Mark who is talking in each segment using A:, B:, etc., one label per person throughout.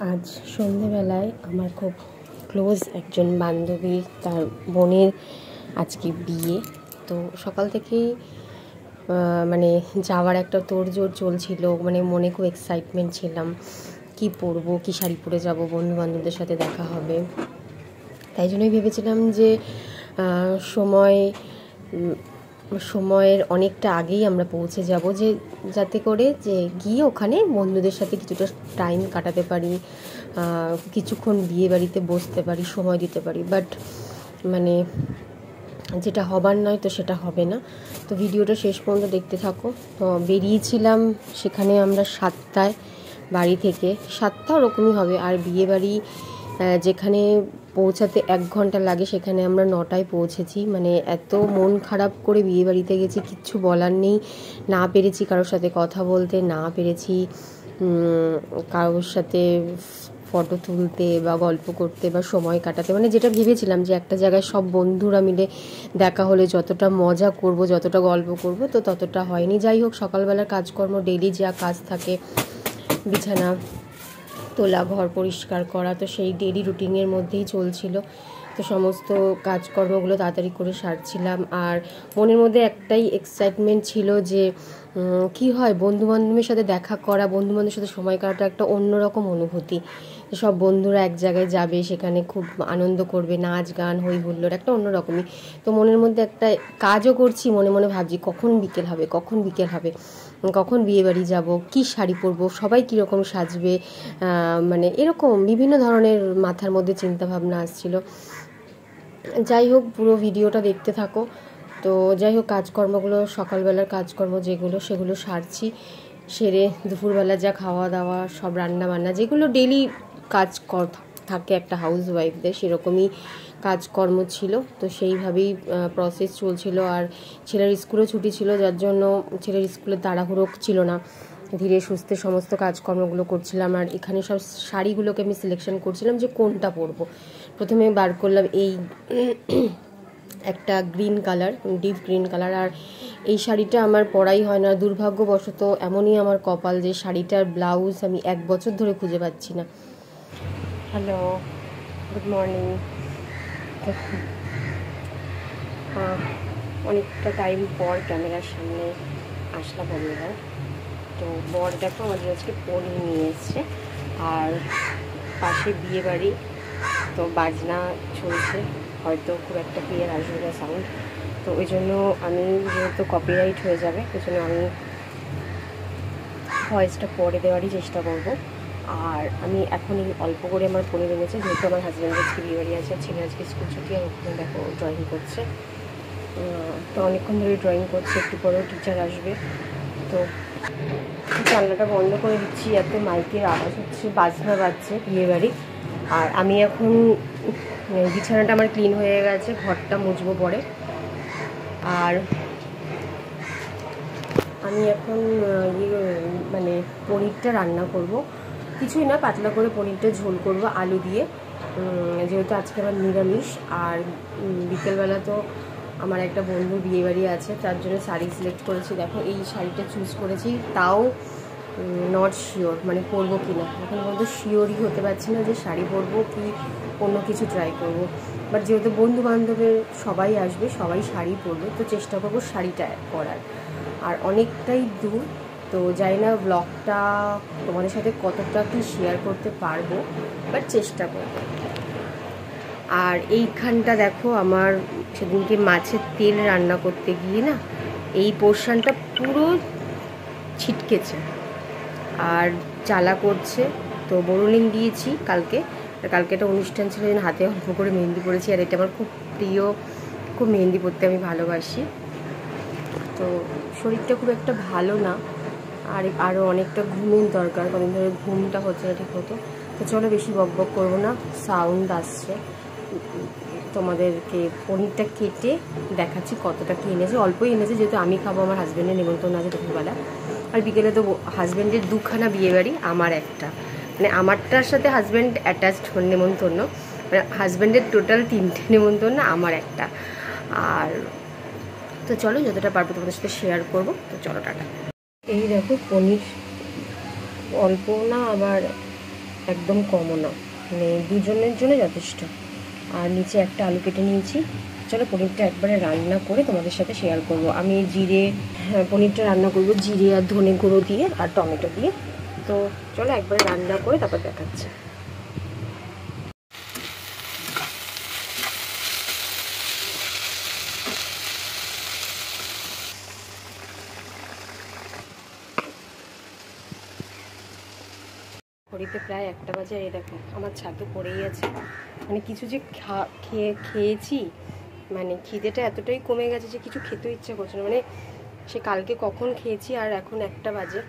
A: আজ সন্ধেবেলায় আমার খুব ক্লোজ একজন বান্ধবী তার বোনের আজকে বিয়ে। তো সকাল থেকেই মানে যাওয়ার একটা তোড়জোড় চলছিল, মানে মনে খুব এক্সাইটমেন্ট ছিলাম, কি পরবো, কি শাড়ি পরে যাব, বন্ধু বান্ধবদের সাথে দেখা হবে। তাই জন্যই ভেবেছিলাম যে সময়ের অনেকটা আগেই আমরা পৌঁছে যাব, যে যাতে করে যে গিয়ে ওখানে বন্ধুদের সাথে কিছুটা টাইম কাটাতে পারি, কিছুক্ষণ বিয়ে বাড়িতে বসতে পারি, সময় দিতে পারি। বাট মানে যেটা হবার নয় তো সেটা হবে না। তো ভিডিওটা শেষ পর্যন্ত দেখতে থাকো। তো বেরিয়েছিলাম সেখানে আমরা 7টায় বাড়ি থেকে, 7টা ওরকমই হবে। আর বিয়ে বাড়ি যেখানে পৌঁছাতে 1 ঘন্টা লাগে সেখানে আমরা 9টায় পৌঁছেছি। মানে এত মন খারাপ করে বিয়ে বাড়িতে গেছি, কিচ্ছু বলার নেই। না পেরেছি কারোর সাথে কথা বলতে, না পেরেছি কারোর সাথে ফটো তুলতে বা গল্প করতে বা সময় কাটাতে। মানে যেটা ভেবেছিলাম যে একটা জায়গায় সব বন্ধুরা মিলে দেখা হলে যতটা মজা করব, যতটা গল্প করব, তো ততটা হয়নি। যাই হোক, সকালবেলার কাজকর্ম, ডেইলি যা কাজ থাকে, বিছানা তোলা, ঘর পরিষ্কার করা, তো সেই ডেইলি রুটিনের মধ্যেই চলছিল। তো সমস্ত কাজকর্মগুলো তাড়াতাড়ি করে সারছিলাম। আর মনের মধ্যে একটাই এক্সাইটমেন্ট ছিল যে কি হয় বন্ধুবান্ধবের সাথে দেখা করা, বন্ধুবান্ধবের সাথে সময় কাটাটা একটা অন্যরকম অনুভূতি। সব বন্ধুরা এক জায়গায় যাবে, সেখানে খুব আনন্দ করবে, নাচ গান হই হুল্লোড়, একটা অন্যরকমই। তো মনের মধ্যে একটা কাজও করছি, মনে মনে ভাবছি কখন বিকেল হবে, কখন বিকেল হবে, কখন বিয়ে বাড়ি যাবো, কী শাড়ি পরবো, সবাই কীরকম সাজবে, মানে এরকম বিভিন্ন ধরনের মাথার মধ্যে চিন্তাভাবনা আসছিল। যাই হোক, পুরো ভিডিওটা দেখতে থাকো। তো যাই হোক, কাজকর্মগুলো, সকালবেলার কাজকর্ম যেগুলো সেগুলো সারছি। সেরে দুপুরবেলা যা খাওয়া দাওয়া, সব রান্না বান্না, যেগুলো ডেলি কাজ থাকে একটা হাউস ওয়াইফদের, সেরকমই কাজকর্ম ছিল। তো সেইভাবেই প্রসেস চলছিল। আর ছেলের স্কুলে ছুটি ছিল, যার জন্য ছেলের স্কুলে তাড়াহুড়ো ছিল না, ধীরে সুস্থে সমস্ত কাজকর্মগুলো করছিলাম। আর এখানে সব শাড়িগুলোকে আমি সিলেকশন করছিলাম যে কোনটা পরবো। প্রথমে বার করলাম এই একটা green colour, deep green colour. আর এই শাড়িটা আমার পরাই হয় না, দুর্ভাগ্যবশত এমনই আমার কপাল যে শাড়িটার ব্লাউজ আমি 1 বছর ধরে খুঁজে পাচ্ছি না। Hello, good morning. অনেকটা টাইম পর ক্যামেরার সামনে আসলাম আমি এবার। তো বর দেখো আমাদের আজকে পনির নিয়ে এসছে, আর পাশে বিয়ে বাড়ি, তো বাজনা চলছে, হয়তো খুব একটা ক্লিয়ার আসবে না সাউন্ড। তো ওই জন্য আমি, যেহেতু কপিরাইট হয়ে যাবে, ওই জন্য আমি ভয়েসটা পরে দেওয়ারই চেষ্টা করব। আর আমি এখনই অল্প করে আমার পনির এনেছে, যেহেতু আমার হাজব্যান্ডের আজকে বিয়ে বাড়ি আছে, ছেলে আজকে স্কুল ছুটি, আর ওখানে দেখো ড্রয়িং করছে। তো অনেকক্ষণ ধরে ড্রয়িং করছে, একটু পরেও টিচার আসবে। তো জানলাটা বন্ধ করে দিচ্ছি, এত মাইকের আওয়াজ হচ্ছে, বাজনা বাজছে বিয়ে বাড়ি। আর আমি এখন বিছানাটা আমার ক্লিন হয়ে গেছে, ঘরটা মুছবো পরে। আর আমি এখন মানে পনিরটা রান্না করব, কিছুই না, পাতলা করে পনিরটা ঝোল করব আলু দিয়ে, যেহেতু আজকে আমার নিরামিষ। আর বিকেলবেলা তো আমার একটা বন্ধু বিয়ে বাড়ি আছে, তার জন্য শাড়ি সিলেক্ট করেছি। দেখো এই শাড়িটা চুজ করেছি, তাও নট শিওর মানে পরবো কি না, এখন পর্যন্ত শিওরই হতে পারছি না যে শাড়ি পরবো কি অন্য কিছু ট্রাই করবো। বাট যেহেতু বন্ধু বান্ধবের সবাই আসবে, সবাই শাড়ি পরবে, তো চেষ্টা করবো শাড়িটা পরার। আর অনেকটাই দূর, তো জানি না ব্লগটা তোমাদের সাথে কতটা কি শেয়ার করতে পারবো, বাট চেষ্টা করবো। আর এইখানটা দেখো, আমার সেদিনকে মাছের তেল রান্না করতে গিয়ে না এই পোর্শনটা পুরো ছিটকেছে আর জ্বালা করছে। তো বোরোলিন দিয়েছি কালকে, কালকে একটা অনুষ্ঠান ছিল, হাতে অল্প করে মেহেন্দি পরেছি। আর এটা আমার খুব প্রিয়, খুব মেহেন্দি পরতে আমি ভালোবাসি। তো শরীরটা খুব একটা ভালো না, আর আরও অনেকটা ঘুমের দরকার, কদিন ধরে ঘুমটা হচ্ছে না ঠিক মতো। তো চলো বেশি বকবক করবো না, সাউন্ড আসছে। তোমাদেরকে পনিরটা কেটে দেখাচ্ছি কতটা কি এনেছে, অল্পই এনেছে, যেহেতু আমি খাবো, আমার হাজব্যান্ডের নিমন্ত্রণ আছে দুপুরবেলা। আর বিকেলে তো হাজব্যান্ডের 2খানা বিয়েবাড়ি, আমার একটা, মানে আমারটার সাথে হাজব্যান্ড অ্যাটাচড নিমন্ত্রণ, মানে হাজব্যান্ডের টোটাল 3টে নিমন্ত্রণ, আমার একটা। আর তো চলো যতটা পারবো তোমাদের সাথে শেয়ার করবো। তো চলো টাটা। এই দেখো পনির, অল্প না আবার একদম কমও না, মানে দুজনের জন্য যথেষ্ট। আর নিচে একটা আলু কেটে নিয়েছি। চলো পনিরটা একবারে রান্না করে তোমাদের সাথে শেয়ার করব। আমি পনিরটা রান্না করব জিরে আর ধনে গুঁড়ো দিয়ে আর টমেটো দিয়ে। তো চলো একবারে রান্না করে তারপর দেখাচ্ছি। ঘড়িতে প্রায় 1টা বাজে। এই দেখো আমার ছাতু পড়েই আছে। মানে কিছু যে খেয়েছি, মানে খিদেটা এতটাই কমে গেছে যে কিছু খেতে ইচ্ছা করছে না। মানে সে কালকে কখন খেয়েছি আর এখন 1টা বাজে,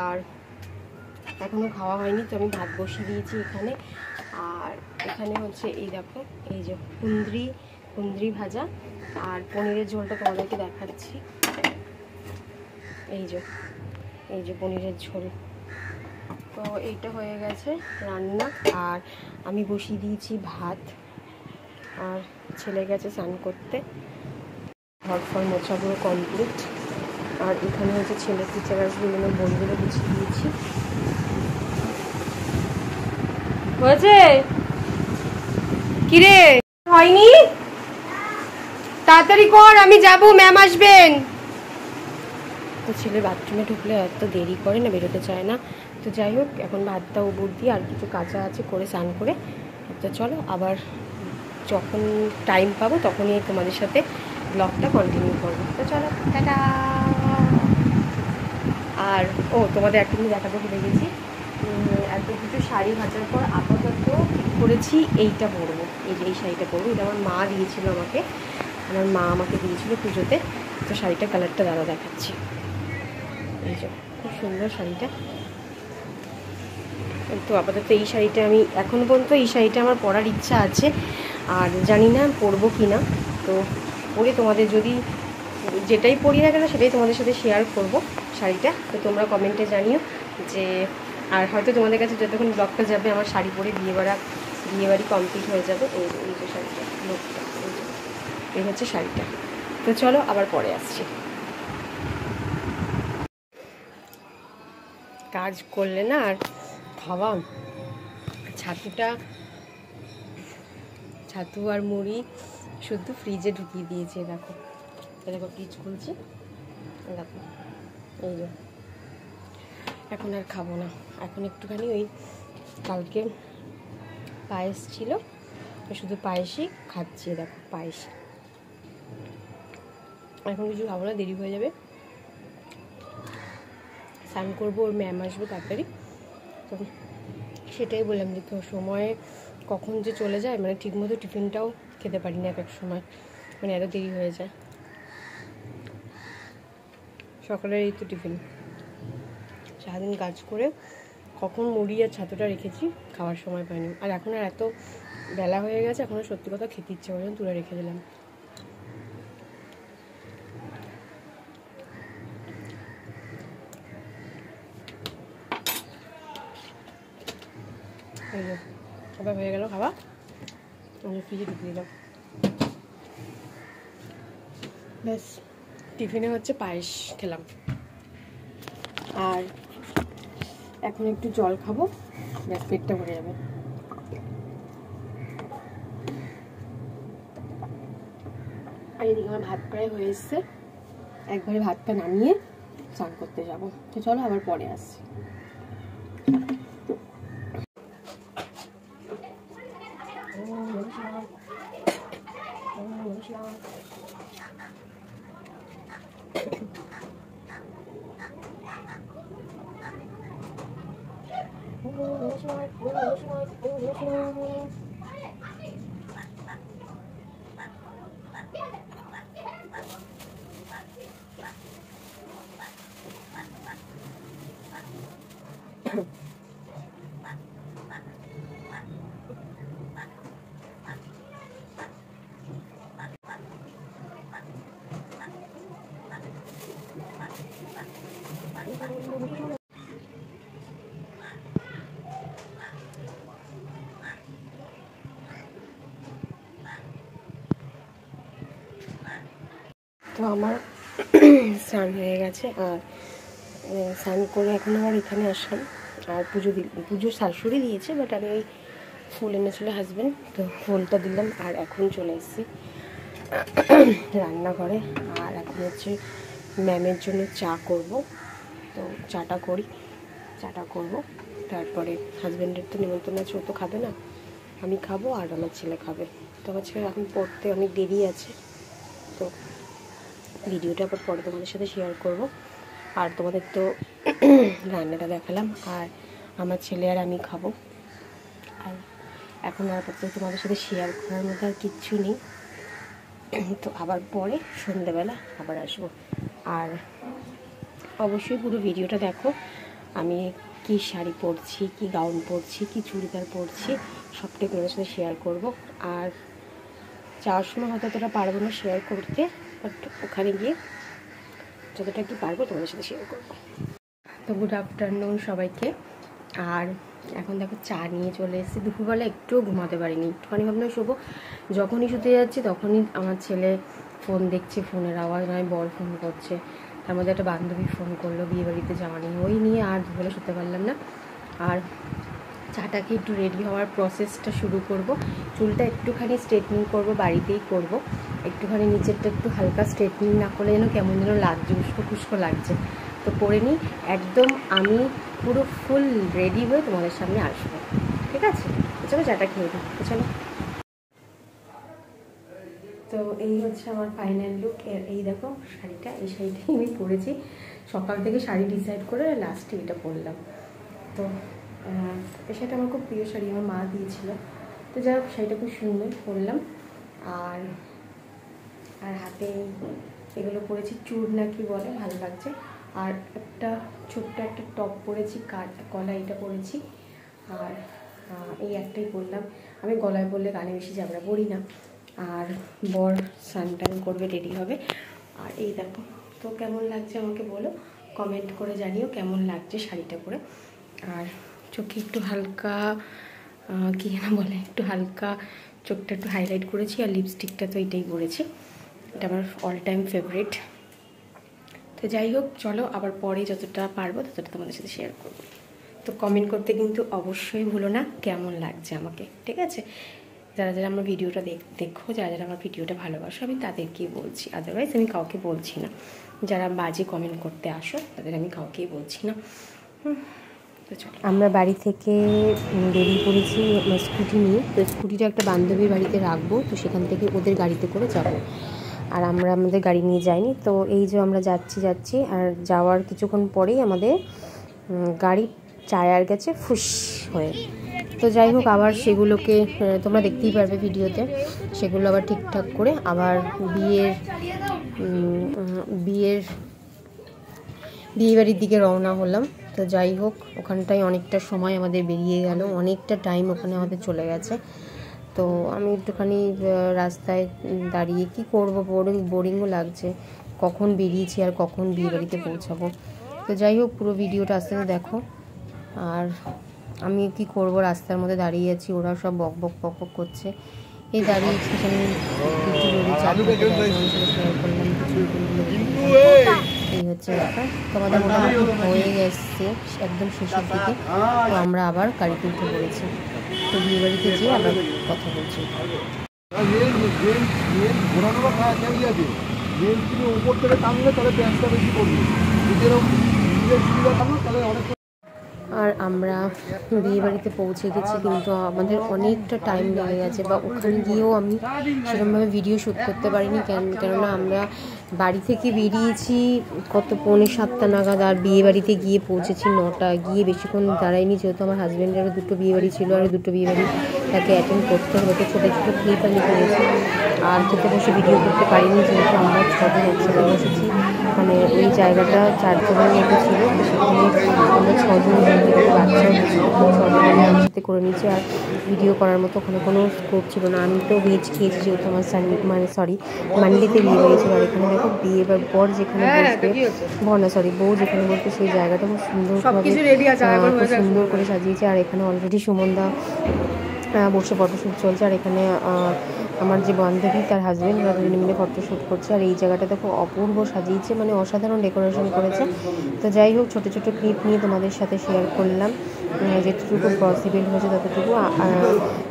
A: আর এখনও খাওয়া হয়নি। তো আমি ভাত বসিয়ে দিয়েছি এখানে। আর এখানে হচ্ছে এই দেখো, এই যে কুন্দ্রি ভাজা আর পনিরের ঝোলটা তোমাদেরকে দেখাচ্ছি। এই যে পনিরের ঝোল। তো এইটা হয়ে গেছে রান্না। আর আমি বসিয়ে দিয়েছি ভাত, আর ছেলে গেছে স্নান করতে। ঘর ফর মোছাগুলো কমপ্লিট। আর এখানে হচ্ছে ছেলে টিচার আসবে, বইগুলো গুছিয়ে দিয়েছি। হয়েছে কিরে? হয়নি? তাড়াতাড়ি কর, আমি যাব, ম্যাম আসবেন। তো ছেলে বাথরুমে ঢুকলে এত দেরি করে না, বেরোতে চায় না। তো যাই হোক, এখন ভাতটা উপর দিয়ে আর কিছু কাঁচা আছে করে স্নান করে। তো চলো আবার যখন টাইম পাবো তখনই তোমাদের সাথে ব্লগটা কন্টিনিউ করবো। তো চলো টাটা। আর তোমাদের একটা জিনিস দেখাতে ভুলে গেছি। এত কিছু শাড়ি ভাজার পর আপাতত ঠিক করেছি এইটা পরবো। এই শাড়িটা পরবো। এটা আমার মা দিয়েছিল আমাকে, আমার মা আমাকে দিয়েছিল পুজোতে। তো শাড়িটার কালারটা দাঁড়া দেখাচ্ছি। এই যে খুব সুন্দর শাড়িটা। তো আপাতত এই শাড়িটা আমি এখনও পর্যন্ত এই শাড়িটা আমার পরার ইচ্ছা আছে, আর জানি না পরবো কি না। তো পরে তোমাদের যদি যেটাই পরি না কেন সেটাই তোমাদের সাথে শেয়ার করব শাড়িটা। তো তোমরা কমেন্টে জানিও যে, আর হয়তো তোমাদের কাছে যতক্ষণ ব্লগটা যাবে আমার শাড়ি পরে বিয়েবাড়ি কমপ্লিট হয়ে যাবে। এই যে শাড়িটা, লোকটা এই হচ্ছে শাড়িটা। তো চলো আবার পরে আসছি। কাজ করলে না আর খাওয়া, ছাতু আর মুড়ি শুধু ফ্রিজে ঢুকিয়ে দিয়েছে। দেখো ফ্রিজ খুলছি, দেখো এই যে। এখন আর খাবো না, এখন একটুখানি ওই কালকে পায়েস ছিল, শুধু পায়েসই খাচ্ছি। দেখো পায়েস, এখন কিছু খাবো না, দেরি হয়ে যাবে। স্নান করবো, ওর ম্যাম আসবে তাড়াতাড়ি। তো সেটাই বললাম যে তো সময়ে কখন যে চলে যায়, মানে ঠিকমতো টিফিনটাও খেতে পারি না এক সময়, মানে এত দেরি হয়ে যায়। সকালের এই তো টিফিন, সারাদিন কাজ করে কখন মুড়ি আর ছাতুটা রেখেছি, খাওয়ার সময় পাইনি। আর এখন আর এত বেলা হয়ে গেছে, এখন সত্যি কথা খেতে ইচ্ছে করে তুলে রেখে দিলাম। এই যে খাবার হয়ে গেল, খাওয়া ফ্রিজে ঢুকে দিলাম। ব্যাস, টিফিনে হচ্ছে পায়েস খেলাম। আর এখন একটু জল খাবো, ব্যাস পেটটা ভরে যাবে। আর এদিকে আমার ভাত প্রায় হয়ে এসছে, একবারে ভাতটা নামিয়ে স্নান করতে যাবো। তো চলো আবার পরে আসছি। তো আমার স্নান হয়ে গেছে, আর স্নান করে এখন আবার এখানে আসলাম। আর পুজো শাশুড়ি দিয়েছে, বাট আমি ওই ফুল এনেছিল হাজব্যান্ড, তো ফুলটা দিলাম। আর এখন চলে এসেছি রান্নাঘরে। আর এখন হচ্ছে ম্যামের জন্য চা করব, তো চাটা করব। তারপরে হাজব্যান্ডের তো নিমন্ত্রণ আছে, ও তো খাবে না, আমি খাবো আর আমার ছেলে খাবে। তো আমার ছেলে এখন পড়তে অনেক দেরি আছে, তো ভিডিওটা আবার পরে তোমাদের সাথে শেয়ার করব। আর তোমাদের তো রান্নাটা দেখালাম, আর আমার ছেলে আর আমি খাবো। আর এখন আর আপাতত তোমাদের সাথে শেয়ার করার মতো আর কিচ্ছু নেই, তো আবার পরে সন্ধ্যেবেলা আবার আসবো। আর অবশ্যই পুরো ভিডিওটা দেখো, আমি কি শাড়ি পরছি, কি গাউন পরছি, কি চুড়িদার পরছি, সবটাই তোমাদের সাথে শেয়ার করব। আর যাওয়ার সময় হয়তো অতটা পারবো না শেয়ার করতে, বাট ওখানে গিয়ে যতটা কি পারবো তোমাদের সাথে শেয়ার করবো। তো গুড আফটারনুন সবাইকে। আর এখন দেখো চা নিয়ে চলে এসেছি। দুপুরবেলা একটুও ঘুমাতে পারিনি, একটুখানি ভাবলাম শোবো। যখনই শুতে যাচ্ছি তখনই আমার ছেলে ফোন দেখছে, ফোনের আওয়াজ নয় বর ফোন করছে। তার মধ্যে একটা বান্ধবী ফোন করলো বিয়ে বাড়িতে যাওয়া নিয়ে, ওই নিয়ে আর দুপুরে শুতে পারলাম না। আর চাটাকে একটু রেডি হওয়ার প্রসেসটা শুরু করব। চুলটা একটুখানি স্ট্রেটনিং করব, বাড়িতেই করব। একটুখানি নিচেরটা একটু হালকা স্ট্রেটনিং না করলে যেন কেমন যেন লাগছে, উস্কো খুস্কো লাগছে। তো করে নিই, একদম আমি পুরো ফুল রেডি হয়ে তোমাদের সামনে আসবো, ঠিক আছে? চলো চাটা খেয়ে দিই, চলো। তো এই হচ্ছে আমার ফাইনাল লুক। এই দেখো শাড়িটা, এই শাড়িটাই আমি পরেছি সকাল থেকে, শাড়ি ডিসাইড করে লাস্টে এটা পরলাম। তো এই শাড়িটা আমার খুব প্রিয় শাড়ি, আমার মা দিয়েছিল। তো যাই হোক, শাড়িটা খুব সুন্দর পরলাম। আর আর হাতে এগুলো পরেছি, চূড় না কি বলে, ভালো লাগছে। আর একটা ছোট্ট একটা টপ পরেছি, গলা এটা পরেছি। আর এই একটাই পরলাম। আমি গলায় বললে গানে বেশি ঝাবড়া পরি না। আর বর স্নান করবে, রেডি হবে। আর এই দেখো, তো কেমন লাগছে আমাকে বলো, কমেন্ট করে জানিও কেমন লাগছে শাড়িটা পরে। আর চোখে একটু হালকা কী যেন বলে, একটু হালকা চোখটা একটু হাইলাইট করেছি। আর লিপস্টিকটা তো এটাই পরেছি, এটা আমার অল টাইম ফেভারিট। তো যাই হোক, চলো আবার পরে যতটা পারবো ততটা তোমাদের সাথে শেয়ার করবো। তো কমেন্ট করতে কিন্তু অবশ্যই ভুলো না কেমন লাগছে আমাকে, ঠিক আছে? যারা যারা আমার ভিডিওটা দেখো, যারা যারা আমার ভিডিওটা ভালোবাসো, আমি তাদেরকেই বলছি, আদারওয়াইজ আমি কাউকে বলছি না। যারা বাজে কমেন্ট করতে আসো তাদের আমি কাউকেই বলছি না। তো চলো, আমরা বাড়ি থেকে বেরিয়ে পড়েছি স্কুটি নিয়ে। তো স্কুটিটা একটা বান্ধবীর বাড়িতে রাখবো, তো সেখান থেকে ওদের গাড়িতে করে যাবো। আর আমরা আমাদের গাড়ি নিয়ে যাইনি। তো এই যে আমরা যাচ্ছি, আর যাওয়ার কিছুক্ষণ পরেই আমাদের গাড়ির টায়ার গেছে ফুস হয়ে। তো যাই হোক, আবার সেগুলোকে তোমরা দেখতেই পারবে ভিডিওতে, সেগুলো আবার ঠিকঠাক করে আবার বিয়ে বাড়ির দিকে রওনা হলাম। তো যাই হোক, ওখানটায় অনেকটা সময় আমাদের বেরিয়ে গেল, অনেকটা টাইম ওখানে আমাদের চলে গেছে। তো আমি একটুখানি রাস্তায় দাঁড়িয়ে কি করব, বোরিংও লাগছে, কখন বেরিয়েছি আর কখন বিয়ে বাড়িতে পৌঁছাবো। তো যাই হোক, পুরো ভিডিওটা আস্তে আস্তে দেখো। আর আমি কি করব, রাস্তার মধ্যে দাঁড়িয়ে আছি, ওরা সব বক বক করছে। এই দাঁড়িয়েছি, আমি এই হচ্ছে ব্যাপার। তোমাদের মোটামুটি হয়ে গেছে একদম শেষের দিকে। তো আমরা আবার গাড়িতে উঠে পড়েছি। তো বিয়ে বাড়িতে যেয়ে আবার কথা বলছি। উপর থেকে টানলে তাহলে প্যাঁচটা বেশি পড়বে, আর আমরা বিয়ে বাড়িতে পৌঁছে গেছি, কিন্তু আমাদের অনেকটা টাইম লেগে গেছে, বা ওখানে গিয়েও আমি সেরকমভাবে ভিডিও শ্যুট করতে পারিনি। কেননা আমরা বাড়ি থেকে বেরিয়েছি কত 6:45 নাগাদ, আর বিয়ে বাড়িতে গিয়ে পৌঁছেছি 9টা। গিয়ে বেশিক্ষণ দাঁড়াইনি, যেহেতু আমার হাজব্যান্ডেরও 2টো বিয়ে বাড়ি ছিল, আর 2টো বিয়ে বাড়ি তাকে অ্যাটেন্ড করতে হতো। ছোটো ছোটো ক্লিপ আমি করেছি, আর খেতে বসে ভিডিও করতে পারিনি, যেহেতু আমরা 6 জন একসাথে বসেছি। মানে ওই জায়গাটা 4 জনের মতো ছিল, তো সেখানে আমরা 6 জন, বাচ্চাও ছিল, 6 জনের একসাথে করে নিয়েছি। আর ভিডিও করার মতো ওখানে কোনো স্কোপ ছিল না। আমি তো ভেজ খেয়েছি, যেহেতু আমার মানডেতে বিয়ে হয়েছিল। আর এখানে দেখো বিয়ে বা বর যেখানে বসবে, বউ যেখানে বসবে, সেই জায়গাটা খুব সুন্দর করে সাজিয়েছে। আর এখানে অলরেডি সুমনদা বসে ফটোশ্যুট চলছে। আর এখানে আমার যে বান্ধবী তার হাজব্যান্ড ওরা দুজনে মিলে ফটোশ্যুট করছে। আর এই জায়গাটা দেখো অপূর্ব সাজিয়েছে, মানে অসাধারণ ডেকোরেশন করেছে। তো যাই হোক, ছোটো ছোটো ক্লিপ নিয়ে তোমাদের সাথে শেয়ার করলাম, যেটুকু পসিবল হয়েছে ততটুকু।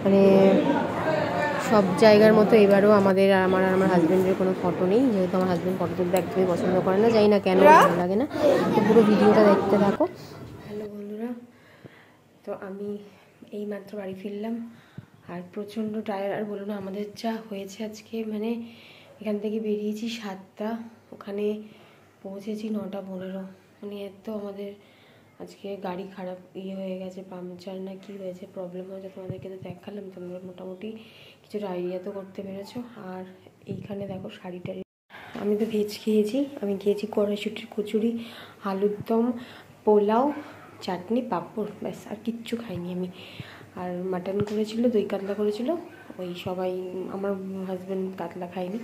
A: মানে সব জায়গার মতো এবারও আমাদের আমার হাজব্যান্ডের কোনো ফটো নেই, যেহেতু আমার হাজব্যান্ড ফটো তুলতে একদমই পছন্দ করে না, জানি না কেন, ভালো লাগে না। তো পুরো ভিডিওটা দেখতে থাকো। হ্যালো বন্ধুরা, তো আমি এইমাত্র বাড়ি ফিরলাম আর প্রচণ্ড টায়ার। আর বলো না, আমাদের যা হয়েছে আজকে, মানে এখান থেকে বেরিয়েছি 7টা, ওখানে পৌঁছেছি 9:15। মানে এত আমাদের আজকে গাড়ি খারাপ হয়ে গেছে, পাংচার না কি হয়েছে, প্রবলেম হয়েছে। তোমাদেরকে তো দেখালাম, তোমরা মোটামুটি কিছুটা আইডিয়া তো করতে পেরেছো। আর এইখানে দেখো শাড়িটারি, আমি তো ভেজ খেয়েছি। আমি খেয়েছি কড়াইশুটির কচুরি, আলুর দম, পোলাও, চাটনি, পাঁপড়, ব্যাস, আর কিচ্ছু খাইনি আমি। আর মাটন করেছিল, দই কাতলা করেছিল, ওই সবাই, আমার হাজব্যান্ড কাতলা খায়নি,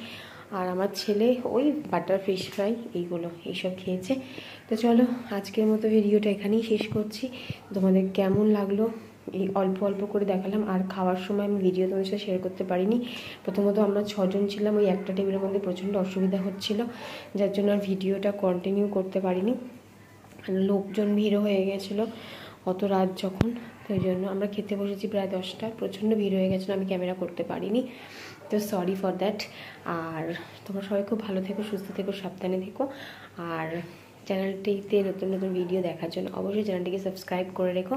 A: আর আমার ছেলে ওই বাটার ফিশ ফ্রাই এইসব খেয়েছে। তো চলো, আজকের মতো ভিডিওটা এখানেই শেষ করছি। তোমাদের কেমন লাগলো এই অল্প অল্প করে দেখালাম। আর খাওয়ার সময় আমি ভিডিও তোমাদের সাথে শেয়ার করতে পারিনি। প্রথমত আমরা 6 জন ছিলাম, ওই একটা টেবিলের মধ্যে প্রচণ্ড অসুবিধা হচ্ছিল, যার জন্য আর ভিডিওটা কন্টিনিউ করতে পারিনি। লোকজন ভিড়ও হয়ে গেছিলো অত রাত যখন, তো ওই জন্য আমরা খেতে বসেছি প্রায় 10টা, প্রচণ্ড ভিড় হয়ে গেছিলো, আমি ক্যামেরা করতে পারিনি, তো সরি ফর দ্যাট। আর তোমরা সবাই খুব ভালো থেকো, সুস্থ থেকো, সাবধানে থেকো। আর চ্যানেলটিতে নতুন নতুন ভিডিও দেখার জন্য অবশ্যই চ্যানেলটিকে সাবস্ক্রাইব করে রেখো।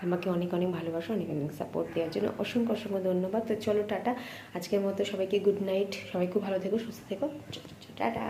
A: আমাকে অনেক অনেক ভালোবাসো, অনেক অনেক সাপোর্ট দেওয়ার জন্য অসংখ্য অসংখ্য ধন্যবাদ। তো চলো টাটা, আজকের মতো সবাইকে গুড নাইট, সবাই খুব ভালো থেকো, সুস্থ থেকো, টাটা।